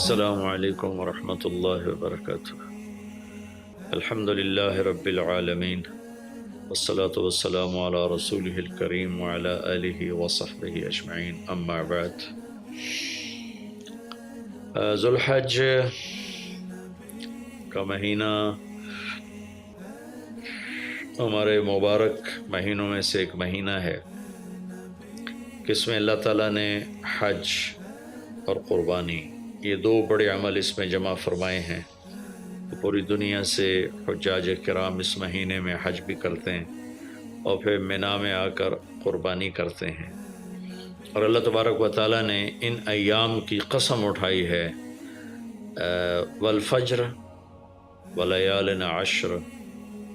السلام علیکم ورحمۃ اللہ وبرکاتہ۔ الحمد للہ رب العالمین، والصلاة والسلام علی رسولہ الکریم وعلی آلہ وصحبہ اجمعین، اما بعد۔ ذو الحج کا مہینہ ہمارے مبارک مہینوں میں سے ایک مہینہ ہے کہ اس میں اللہ تعالیٰ نے حج اور قربانی، یہ دو بڑے عمل اس میں جمع فرمائے ہیں۔ پوری دنیا سے حجاج کرام اس مہینے میں حج بھی کرتے ہیں اور پھر مینا میں آ کر قربانی کرتے ہیں، اور اللہ تبارک و تعالیٰ نے ان ایام کی قسم اٹھائی ہے، والفجر ولیال عشر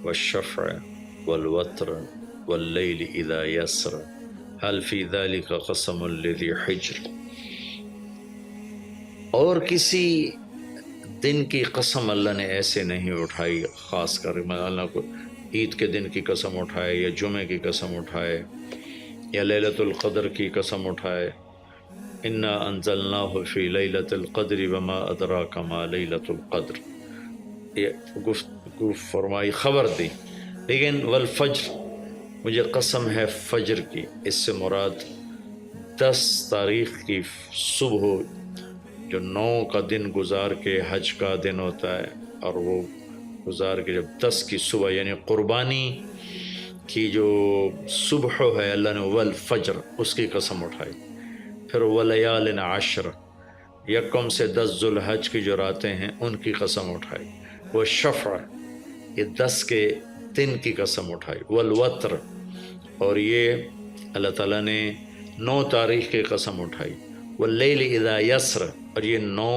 والشفع والوتر واللیل اذا یسر هل فی ذلک قسم لذی حجر۔ اور کسی دن کی قسم اللہ نے ایسے نہیں اٹھائی، خاص کر اللہ کو عید کے دن کی قسم اٹھائے، یا جمعے کی قسم اٹھائے، یا لیلۃ القدر کی قسم اٹھائے، انا انزلناہ فی لیلۃ القدر وما ادراک ما لیلۃ القدر، یہ گفتگو فرمائی، خبر دی۔ لیکن والفجر، مجھے قسم ہے فجر کی، اس سے مراد 10 تاریخ کی صبح، جو 9 کا دن گزار کے حج کا دن ہوتا ہے، اور وہ گزار کے جب 10 کی صبح یعنی قربانی کی جو صبح ہے، اللہ نے والفجر اس کی قسم اٹھائی۔ پھر ولیال عشر، یکم سے 10 ذو الحج کی جو راتیں ہیں ان کی قسم اٹھائی۔ والشفع، یہ 10 کے دن کی قسم اٹھائی۔ والوتر، اور یہ اللہ تعالیٰ نے 9 تاریخ کی قسم اٹھائی۔ واللیل اذا یسر، اور یہ 9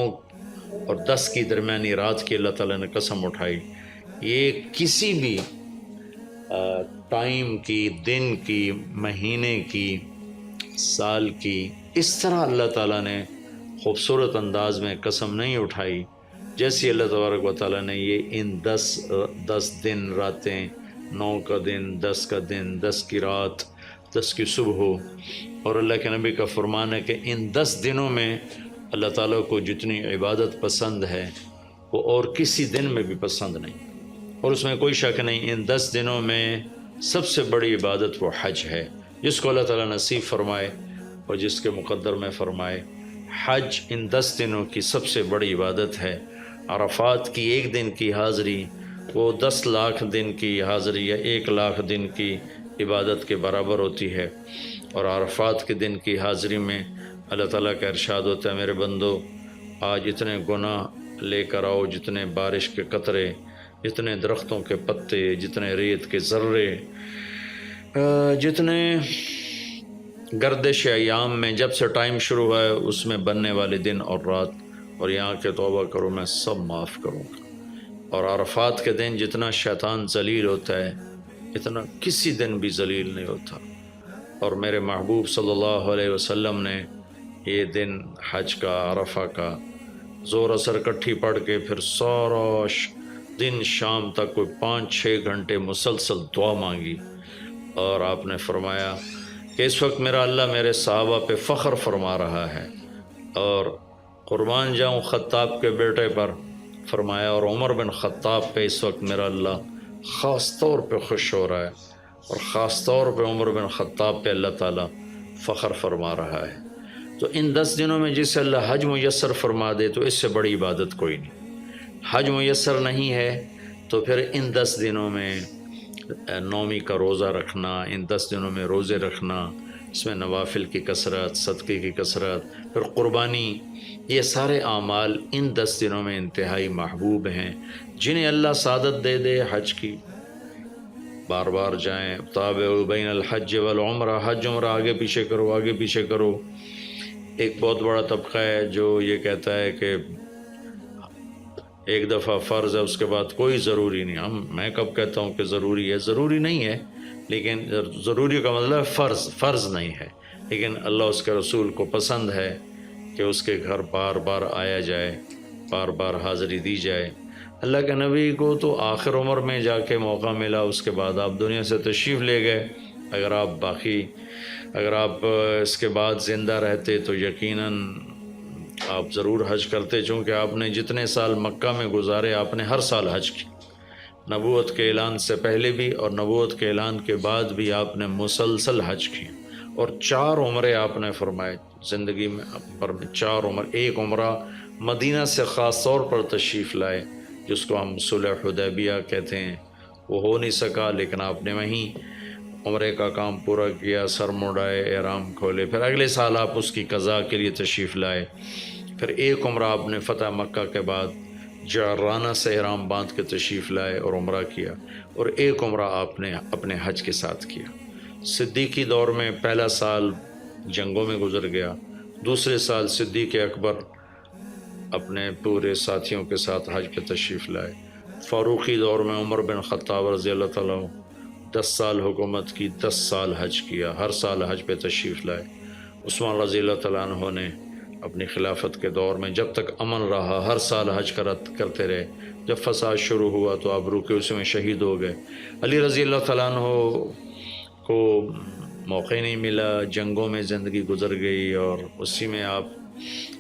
اور 10 کی درمیانی رات کی اللہ تعالیٰ نے قسم اٹھائی۔ یہ کسی بھی ٹائم کی، دن کی، مہینے کی، سال کی، اس طرح اللہ تعالیٰ نے خوبصورت انداز میں قسم نہیں اٹھائی جیسی اللہ تبارک و تعالیٰ نے یہ ان 10 دن راتیں، 9 کا دن، 10 کا دن، 10 کی رات، 10 کی صبح، اور اللہ کے نبی کا فرمان ہے کہ ان 10 دنوں میں اللہ تعالیٰ کو جتنی عبادت پسند ہے وہ اور کسی دن میں بھی پسند نہیں، اور اس میں کوئی شک نہیں، ان 10 دنوں میں سب سے بڑی عبادت وہ حج ہے، جس کو اللہ تعالیٰ نصیب فرمائے اور جس کے مقدر میں فرمائے۔ حج ان 10 دنوں کی سب سے بڑی عبادت ہے۔ عرفات کی ایک دن کی حاضری وہ 10 لاکھ دن کی حاضری یا 1 لاکھ دن کی عبادت کے برابر ہوتی ہے، اور عرفات کے دن کی حاضری میں اللہ تعالیٰ کا ارشاد ہوتا ہے، میرے بندو آج اتنے گناہ لے کر آؤ، جتنے بارش کے قطرے، جتنے درختوں کے پتے، جتنے ریت کے ذرے، جتنے گردش ایام میں جب سے ٹائم شروع ہوا ہے اس میں بننے والے دن اور رات، اور یہاں کے توبہ کرو، میں سب معاف کروں گا۔ اور عرفات کے دن جتنا شیطان ذلیل ہوتا ہے اتنا کسی دن بھی ذلیل نہیں ہوتا، اور میرے محبوب صلی اللہ علیہ وسلم نے یہ دن حج کا، عرفہ کا، زور اثر کٹھی پڑھ کے پھر سارا دن شام تک کوئی 5-6 گھنٹے مسلسل دعا مانگی، اور آپ نے فرمایا کہ اس وقت میرا اللہ میرے صحابہ پہ فخر فرما رہا ہے، اور قربان جاؤں خطاب کے بیٹے پر، فرمایا، اور عمر بن خطاب پہ اس وقت میرا اللہ خاص طور پہ خوش ہو رہا ہے، اور خاص طور پہ عمر بن خطاب پہ اللہ تعالیٰ فخر فرما رہا ہے۔ تو ان 10 دنوں میں جسے اللہ حج میسر فرما دے تو اس سے بڑی عبادت کوئی نہیں۔ حج میسر نہیں ہے تو پھر ان 10 دنوں میں نومی کا روزہ رکھنا، ان 10 دنوں میں روزے رکھنا، اس میں نوافل کی کثرت، صدقے کی کثرت، پھر قربانی، یہ سارے اعمال ان 10 دنوں میں انتہائی محبوب ہیں۔ جنہیں اللہ سعادت دے دے حج کی، بار بار جائیں، تابعوا بین الحج والعمرہ، حج عمرہ آگے پیچھے کرو، آگے پیچھے کرو۔ ایک بہت بڑا طبقہ ہے جو یہ کہتا ہے کہ ایک دفعہ فرض ہے اس کے بعد کوئی ضروری نہیں۔ میں کب کہتا ہوں کہ ضروری ہے؟ ضروری نہیں ہے، لیکن ضروری کا مطلب فرض نہیں ہے، لیکن اللہ اس کے رسول کو پسند ہے کہ اس کے گھر بار بار آیا جائے، بار بار حاضری دی جائے۔ اللہ کے نبی کو تو آخر عمر میں جا کے موقع ملا، اس کے بعد آپ دنیا سے تشریف لے گئے۔ اگر آپ اس کے بعد زندہ رہتے تو یقیناً آپ ضرور حج کرتے، چونکہ آپ نے جتنے سال مکہ میں گزارے آپ نے ہر سال حج کی، نبوت کے اعلان سے پہلے بھی اور نبوت کے اعلان کے بعد بھی آپ نے مسلسل حج کی، اور 4 عمرے آپ نے فرمائے زندگی میں پر 4 عمر، ایک عمرہ مدینہ سے خاص طور پر تشریف لائے جس کو ہم صلح حدیبیہ کہتے ہیں، وہ ہو نہیں سکا لیکن آپ نے وہیں عمرے کا کام پورا کیا، سر مڑائے، احرام کھولے، پھر اگلے سال آپ اس کی قضاء کے لیے تشریف لائے، پھر ایک عمرہ آپ نے فتح مکہ کے بعد جعرانہ سے احرام باندھ کے تشریف لائے اور عمرہ کیا، اور ایک عمرہ آپ نے اپنے حج کے ساتھ کیا۔ صدیقی دور میں پہلا سال جنگوں میں گزر گیا، دوسرے سال صدیق اکبر اپنے پورے ساتھیوں کے ساتھ حج پہ تشریف لائے، فاروقی دور میں عمر بن خطاب رضی اللہ تعالیٰ 10 سال حکومت کی، 10 سال حج کیا، ہر سال حج پہ تشریف لائے۔ عثمان رضی اللہ تعالیٰ عنہ نے اپنی خلافت کے دور میں جب تک امن رہا ہر سال حج کرتے رہے، جب فساد شروع ہوا تو آپ رکے، اس میں شہید ہو گئے۔ علی رضی اللہ تعالیٰ عنہ کو موقع نہیں ملا، جنگوں میں زندگی گزر گئی اور اسی میں آپ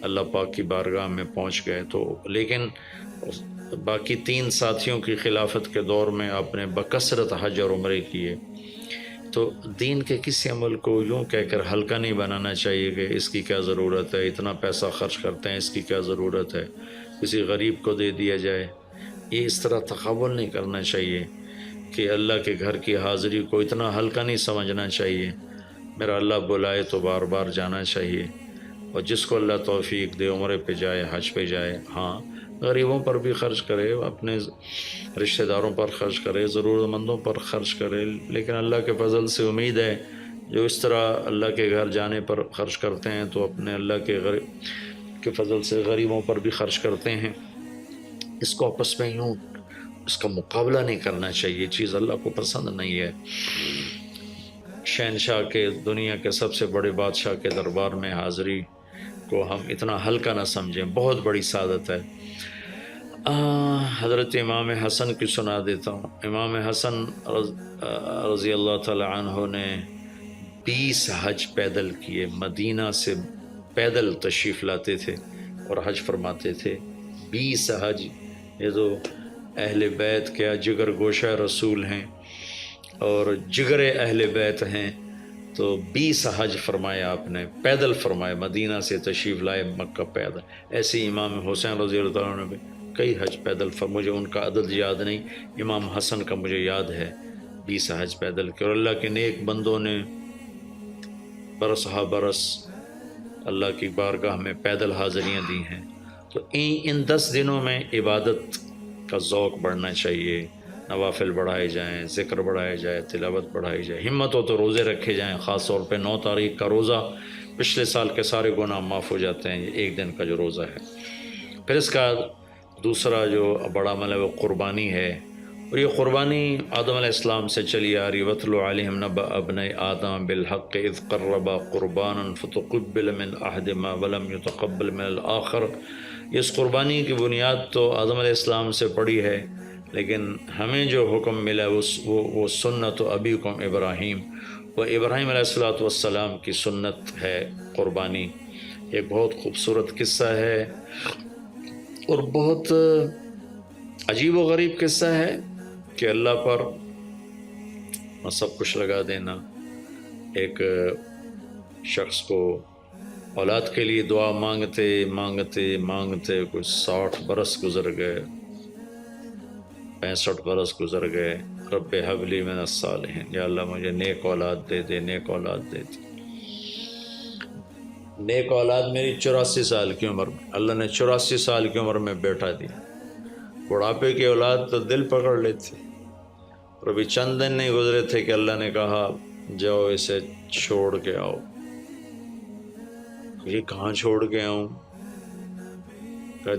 اللہ پاک کی بارگاہ میں پہنچ گئے، تو لیکن باقی 3 ساتھیوں کی خلافت کے دور میں آپ نے بکثرت حج اور عمرے کیے۔ تو دین کے کسی عمل کو یوں کہہ کر ہلکا نہیں بنانا چاہیے کہ اس کی کیا ضرورت ہے، اتنا پیسہ خرچ کرتے ہیں، اس کی کیا ضرورت ہے، کسی غریب کو دے دیا جائے، یہ اس طرح تقابل نہیں کرنا چاہیے کہ اللہ کے گھر کی حاضری کو اتنا ہلکا نہیں سمجھنا چاہیے۔ میرا اللہ بلائے تو بار بار جانا چاہیے، اور جس کو اللہ توفیق دے عمرے پہ جائے، حج پہ جائے، ہاں غریبوں پر بھی خرچ کرے، اپنے رشتہ داروں پر خرچ کرے، ضرورت مندوں پر خرچ کرے، لیکن اللہ کے فضل سے امید ہے جو اس طرح اللہ کے گھر جانے پر خرچ کرتے ہیں تو اپنے اللہ کے فضل سے غریبوں پر بھی خرچ کرتے ہیں۔ اس کو آپس میں یوں اس کا مقابلہ نہیں کرنا چاہیے، چیز اللہ کو پسند نہیں ہے۔ شہنشاہ کے، دنیا کے سب سے بڑے بادشاہ کے دربار میں حاضری کو ہم اتنا ہلکا نہ سمجھیں، بہت بڑی سعادت ہے۔ حضرت امام حسن کی سنا دیتا ہوں۔ امام حسن رضی اللہ تعالی عنہ نے 20 حج پیدل کیے، مدینہ سے پیدل تشریف لاتے تھے اور حج فرماتے تھے۔ 20 حج، یہ تو اہل بیت کیا جگر گوشہ رسول ہیں اور جگر اہل بیت ہیں، تو 20 حج فرمایا آپ نے، پیدل فرمایا، مدینہ سے تشریف لائے مکہ پیدل۔ ایسے امام حسین رضی اللہ عنہ نے بھی کئی حج پیدل مجھے ان کا عدد یاد نہیں، امام حسن کا مجھے یاد ہے 20 حج پیدل کے، اور اللہ کے نیک بندوں نے برس ہا برس اللہ کی بارگاہ میں پیدل حاضریاں دی ہیں۔ تو ان 10 دنوں میں عبادت کا ذوق بڑھنا چاہیے، نوافل بڑھائے جائیں، ذکر بڑھائے جائے، تلاوت بڑھائی جائے، ہمت ہو تو روزے رکھے جائیں، خاص طور پہ 9 تاریخ کا روزہ پچھلے سال کے سارے گناہ معاف ہو جاتے ہیں، ایک دن کا جو روزہ ہے۔ پھر اس کا دوسرا جو بڑا عمل ہے وہ قربانی ہے، اور یہ قربانی آدم علیہ السلام سے چلی آ رہی۔ وَاتْلُ عَلَيْهِمْ نَبَأَ ابْنَيْ آدَمَ بِالْحَقِّ إِذْ قَرَّبَا قُرْبَانًا فَتُقُبِّلَ مِنْ أَحَدِهِمَا وَلَمْ يُتَقَبَّلْ مِنَ الْآخَرِ۔ اس قربانی کی بنیاد تو آدم علیہ السلام سے پڑی ہے، لیکن ہمیں جو حکم ملا وہ سنت ابیکم ابراہیم، وہ ابراہیم علیہ السلام کی سنت ہے قربانی۔ ایک بہت خوبصورت قصہ ہے اور بہت عجیب و غریب قصہ ہے کہ اللہ پر سب کچھ لگا دینا۔ ایک شخص کو اولاد کے لیے دعا مانگتے مانگتے مانگتے کچھ 60 برس گزر گئے، 65 برس گزر گئے۔ رب ہب لی من الصالحین، یا اللہ مجھے نیک اولاد دے دے، نیک اولاد دے دے۔ نیک اولاد میری 84 سال کی عمر میں، اللہ نے 84 سال کی عمر میں بیٹا دیا۔ بڑھاپے کی اولاد تو دل پکڑ لیتی، اور ابھی چند دن نہیں گزرے تھے کہ اللہ نے کہا جاؤ اسے چھوڑ کے آؤ۔ یہ کہاں چھوڑ کے آؤں؟ کہ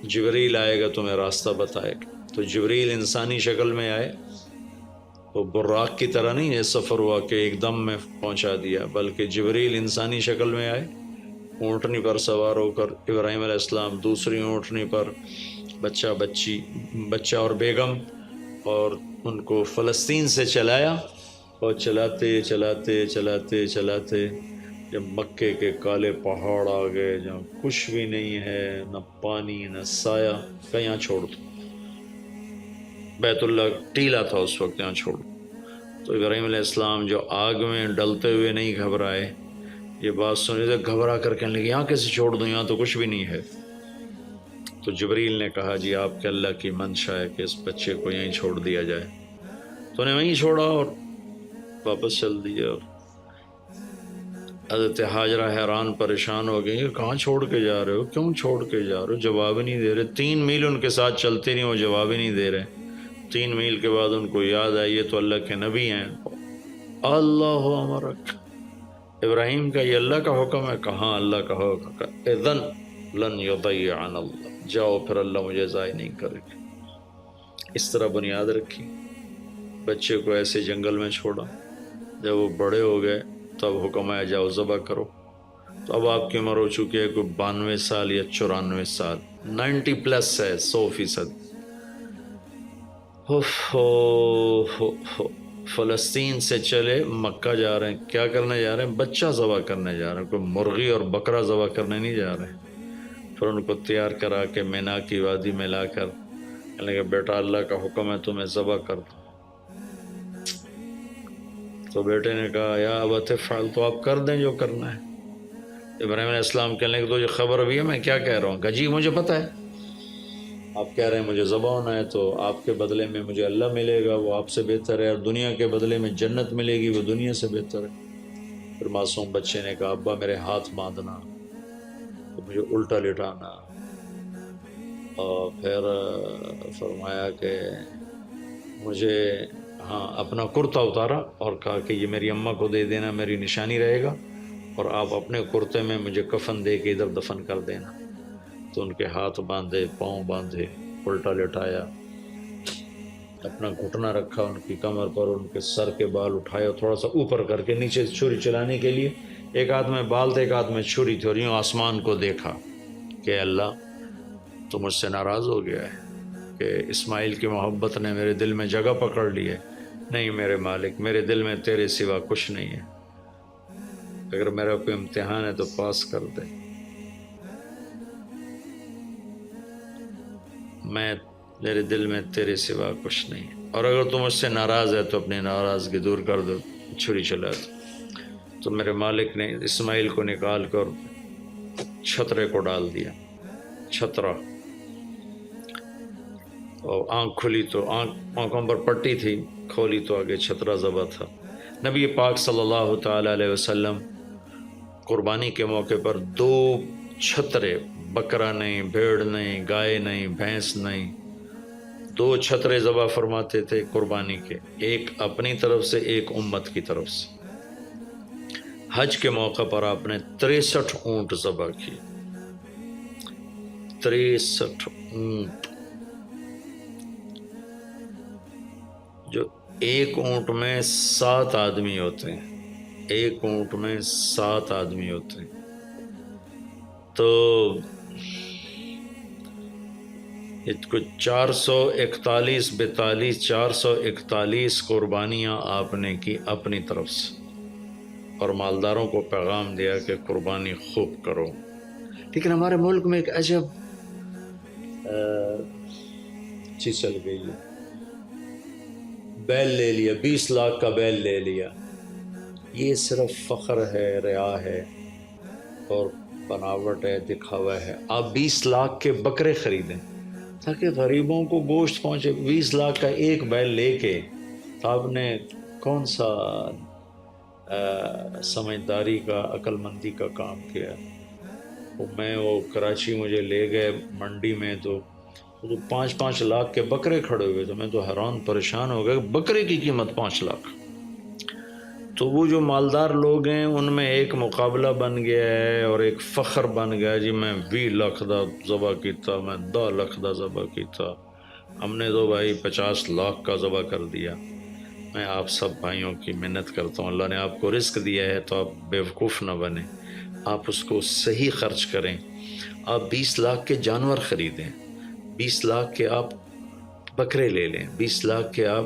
جبریل آئے گا تمہیں راستہ بتائے گا۔ تو جبریل انسانی شکل میں آئے، وہ براق کی طرح نہیں ہے سفر ہوا کہ ایک دم میں پہنچا دیا، بلکہ جبریل انسانی شکل میں آئے، اونٹنی پر سوار ہو کر، ابراہیم علیہ السلام دوسری اونٹنی پر، بچہ اور بیگم، اور ان کو فلسطین سے چلایا، اور چلاتے چلاتے چلاتے چلاتے جب مکے کے کالے پہاڑ آ گئے جہاں کچھ بھی نہیں ہے، نہ پانی نہ سایہ، کہ یہاں چھوڑ دو، بیت اللہ ٹیلا تھا اس وقت، یہاں چھوڑ دو۔ تو ابراہیم علیہ السلام جو آگ میں ڈلتے ہوئے نہیں گھبرائے، یہ بات سنی تو گھبرا کر کہنے لگے یہاں کیسے چھوڑ دوں، یہاں تو کچھ بھی نہیں ہے۔ تو جبریل نے کہا جی آپ کے اللہ کی منشا ہے کہ اس بچے کو یہیں چھوڑ دیا جائے، تو انہیں وہیں چھوڑا اور واپس چل دیا۔ اور حضرت ہاجرہ حیران پریشان ہو گئی کہ کہاں چھوڑ کے جا رہے ہو، کیوں چھوڑ کے جا رہے ہو، جواب ہی نہیں دے رہے۔ 3 میل ان کے ساتھ چلتے نہیں، وہ جواب ہی نہیں دے رہے۔ 3 میل کے بعد ان کو یاد آئی یہ تو اللہ کے نبی ہیں۔ اللہ امرک، ابراہیم کا یہ اللہ کا حکم ہے؟ کہاں اللہ کا حکم ہے؟ اذن لن یضیعنا اللہ، جاؤ پھر اللہ مجھے ضائع نہیں کرے گا۔ اس طرح بنیاد رکھی، بچے کو ایسے جنگل میں چھوڑا۔ جب وہ بڑے ہو گئے تب حکم آیا جاؤ ذبح کرو۔ تو اب آپ کی عمر ہو چکی ہے کوئی 92 سال یا 94 سال، 90 پلس ہے، 100%۔ فلسطین سے چلے مکہ جا رہے ہیں، کیا کرنے جا رہے ہیں؟ بچہ ذبح کرنے جا رہے ہیں، کوئی مرغی اور بکرا ذبح کرنے نہیں جا رہے ہیں۔ پھر ان کو تیار کرا کے مینا کی وادی میں لا کر کہنے لگے بیٹا اللہ کا حکم ہے تمہیں ذبح کر دو۔ تو بیٹے نے کہا یا ابت افعل، تو آپ کر دیں جو کرنا ہے۔ ابراہیم علیہ السلام کہنے لگے تو یہ خبر بھی ہے میں کیا کہہ رہا ہوں؟ کہ جی مجھے پتہ ہے، آپ کہہ رہے ہیں مجھے ذبح ہونا ہے تو آپ کے بدلے میں مجھے اللہ ملے گا، وہ آپ سے بہتر ہے، اور دنیا کے بدلے میں جنت ملے گی، وہ دنیا سے بہتر ہے۔ پھر معصوم بچے نے کہا ابا میرے ہاتھ باندھنا، تو مجھے الٹا لٹانا، اور پھر فرمایا کہ مجھے اپنا کرتا اتارا اور کہا کہ یہ میری اماں کو دے دینا، میری نشانی رہے گا، اور آپ اپنے کرتے میں مجھے کفن دے کے ادھر دفن کر دینا۔ تو ان کے ہاتھ باندھے، پاؤں باندھے، الٹا لٹایا، اپنا گھٹنا رکھا ان کی کمر پر، ان کے سر کے بال اٹھایا تھوڑا سا اوپر کر کے نیچے چھری چلانے کے لیے، ایک ہاتھ میں بال تھے ایک ہاتھ میں چھری تھی، اور یوں آسمان کو دیکھا کہ اللہ تو مجھ سے ناراض ہو گیا ہے کہ اسماعیل کی محبت نے میرے دل میں جگہ پکڑ لی ہے۔ نہیں میرے مالک، میرے دل میں تیرے سوا کچھ نہیں ہے، اگر میرا کوئی امتحان ہے تو پاس کر دے، میرے دل میں تیرے سوا کچھ نہیں ہے، اور اگر تم مجھ سے ناراض ہے تو اپنی ناراضگی دور کر دو، چھری چلا دو۔ تو میرے مالک نے اسماعیل کو نکال کر چھترے کو ڈال دیا، چھترا، اور آنکھ کھلی تو آنکھوں پر پٹی تھی، کھولی تو آگے چھترا ذبح تھا۔ نبی پاک صلی اللہ تعالیٰ علیہ وسلم قربانی کے موقع پر 2 چھترے، بکرا نہیں، بھیڑ نہیں، گائے نہیں، بھینس نہیں، 2 چھترے ذبح فرماتے تھے قربانی کے، ایک اپنی طرف سے ایک امت کی طرف سے۔ حج کے موقع پر آپ نے 63 اونٹ ذبح کیے، 63 اونٹ، جو ایک اونٹ میں 7 آدمی ہوتے ہیں، ایک اونٹ میں 7 آدمی ہوتے ہیں۔ تو کچھ 441 قربانیاں آپ نے کی اپنی طرف سے، اور مالداروں کو پیغام دیا کہ قربانی خوب کرو۔ لیکن ہمارے ملک میں ایک عجب چیز چل گئی ہے، بیل لے لیا، 20 لاکھ کا بیل لے لیا۔ یہ صرف فخر ہے، ریا ہے، اور بناوٹ ہے، دکھاوا ہے۔ آپ 20 لاکھ کے بکرے خریدیں تاکہ غریبوں کو گوشت پہنچے۔ 20 لاکھ کا ایک بیل لے کے آپ نے کون سا سمجھداری کا، عقل مندی کا کام کیا؟ وہ کراچی مجھے لے گئے منڈی میں، تو 5 لاکھ کے بکرے کھڑے ہوئے، تو میں تو حیران پریشان ہو گیا، بکرے کی قیمت 5 لاکھ۔ تو وہ جو مالدار لوگ ہیں ان میں ایک مقابلہ بن گیا ہے اور ایک فخر بن گیا، جی میں 20 لاکھ دا ذبح کیتا، میں 10 لاکھ دا ذبح کیتا، ہم نے تو بھائی 50 لاکھ کا ذبح کر دیا۔ میں آپ سب بھائیوں کی منت کرتا ہوں، اللہ نے آپ کو رزق دیا ہے تو آپ بیوقوف نہ بنیں، آپ اس کو صحیح خرچ کریں۔ آپ 20 لاکھ کے جانور خریدیں، 20 لاکھ کے آپ بکرے لے لیں، 20 لاکھ کے آپ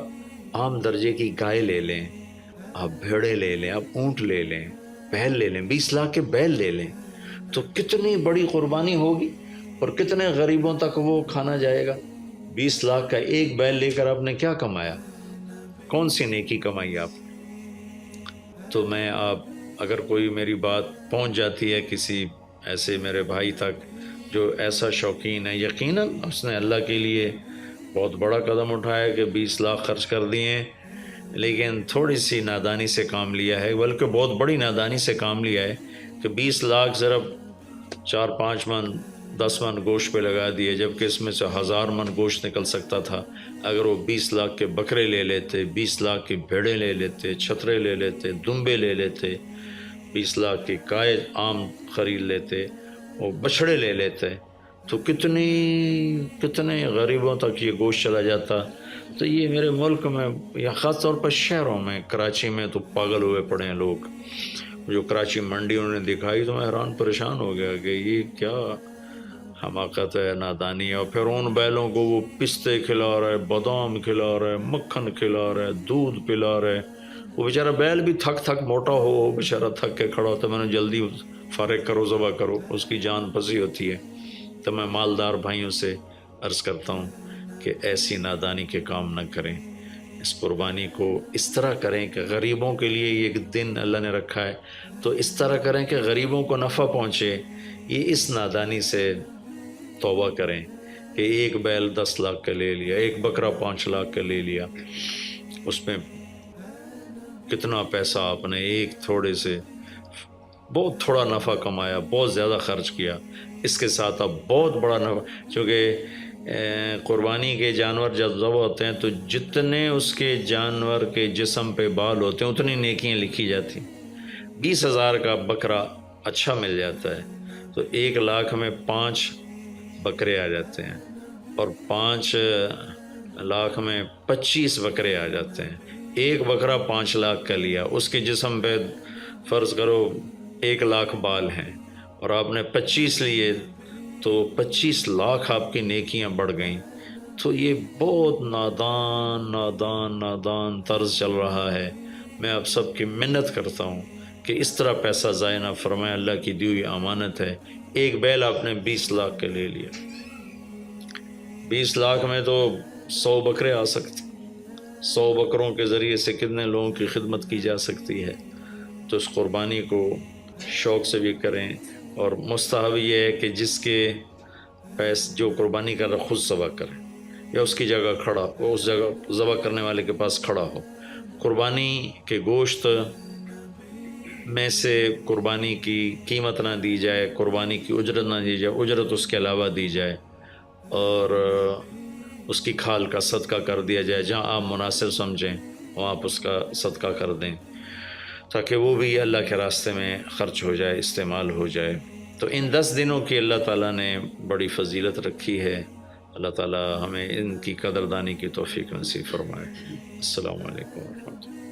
عام درجے کی گائے لے لیں، آپ بھیڑیں لے لیں، آپ اونٹ لے لیں، بیل لے لیں، 20 لاکھ کے بیل لے لیں تو کتنی بڑی قربانی ہوگی اور کتنے غریبوں تک وہ کھانا جائے گا۔ 20 لاکھ کا ایک بیل لے کر آپ نے کیا کمایا؟ کون سی نیکی کمائی آپ؟ تو میں آپ اگر کوئی میری بات پہنچ جاتی ہے کسی ایسے میرے بھائی تک جو ایسا شوقین ہے، یقیناً اس نے اللہ کے لیے بہت بڑا قدم اٹھایا کہ 20 لاکھ خرچ کر دیے ہیں، لیکن تھوڑی سی نادانی سے کام لیا ہے، بلکہ بہت بڑی نادانی سے کام لیا ہے کہ 20 لاکھ صرف 4-5 من 10 من گوشت پہ لگا دیے، جبکہ اس میں سے 1000 من گوشت نکل سکتا تھا اگر وہ 20 لاکھ کے بکرے لے لیتے، 20 لاکھ کی بھیڑیں لے لیتے، چھترے لے لیتے، دمبے لے لیتے، 20 لاکھ کی گائے عام خرید لیتے، وہ بچھڑے لے لیتے، تو کتنے غریبوں تک یہ گوشت چلا جاتا۔ تو یہ میرے ملک میں یا خاص طور پر شہروں میں، کراچی میں تو پاگل ہوئے پڑے ہیں لوگ۔ جو کراچی منڈی انہوں نے دکھائی تو میں حیران پریشان ہو گیا کہ یہ کیا حماقت ہے، نادانی ہے۔ اور پھر ان بیلوں کو وہ پستے کھلا رہا ہے، بادام کھلا رہا ہے، مکھن کھلا رہا ہے، دودھ پلا رہا ہے۔ وہ بیچارہ بیل بھی تھک موٹا ہو بیچارہ تھک کے کھڑا ہوتا ہے، میں نے جلدی فارغ کرو، ذبح کرو، اس کی جان پھنسی ہوتی ہے۔ تو میں مالدار بھائیوں سے عرض کرتا ہوں کہ ایسی نادانی کے کام نہ کریں، اس قربانی کو اس طرح کریں کہ غریبوں کے لیے یہ ایک دن اللہ نے رکھا ہے تو اس طرح کریں کہ غریبوں کو نفع پہنچے۔ یہ اس نادانی سے توبہ کریں کہ ایک بیل 10 لاکھ کا لے لیا، ایک بکرا 5 لاکھ کا لے لیا، اس میں کتنا پیسہ آپ نے ایک تھوڑے سے بہت تھوڑا نفع کمایا، بہت زیادہ خرچ کیا، اس کے ساتھ اب بہت بڑا نفع، چونکہ قربانی کے جانور جب ذبح ہوتے ہیں تو جتنے اس کے جانور کے جسم پہ بال ہوتے ہیں اتنی نیکیاں لکھی جاتی ہیں۔ 20,000 کا بکرا اچھا مل جاتا ہے تو 1 لاکھ میں 5 بکرے آ جاتے ہیں، اور 5 لاکھ میں 25 بکرے آ جاتے ہیں۔ ایک بکرا 5 لاکھ کا لیا، اس کے جسم پہ فرض کرو 1 لاکھ بال ہیں اور آپ نے 25 لیے تو 25 لاکھ آپ کی نیکیاں بڑھ گئیں۔ تو یہ بہت نادان طرز چل رہا ہے۔ میں آپ سب کی منت کرتا ہوں کہ اس طرح پیسہ ضائع نہ فرمائیں، اللہ کی دی ہوئی امانت ہے۔ ایک بیل آپ نے 20 لاکھ کا لے لیا، 20 لاکھ میں تو 100 بکرے آ سکتے، 100 بکروں کے ذریعے سے کتنے لوگوں کی خدمت کی جا سکتی ہے۔ تو اس قربانی کو شوق سے بھی کریں، اور مستحب یہ ہے کہ جس کے جو قربانی کر رہا خود ذبح کرے یا اس کی جگہ کھڑا، وہ اس جگہ ذبح کرنے والے کے پاس کھڑا ہو۔ قربانی کے گوشت میں سے قربانی کی قیمت نہ دی جائے، قربانی کی اجرت نہ دی جائے، اجرت اس کے علاوہ دی جائے، اور اس کی کھال کا صدقہ کر دیا جائے۔ جہاں آپ مناسب سمجھیں وہاں آپ اس کا صدقہ کر دیں تاکہ وہ بھی اللہ کے راستے میں خرچ ہو جائے، استعمال ہو جائے۔ تو ان 10 دنوں کی اللہ تعالیٰ نے بڑی فضیلت رکھی ہے۔ اللہ تعالیٰ ہمیں ان کی قدردانی کی توفیق نصیب فرمائے۔ السلام علیکم ورحمۃ اللہ۔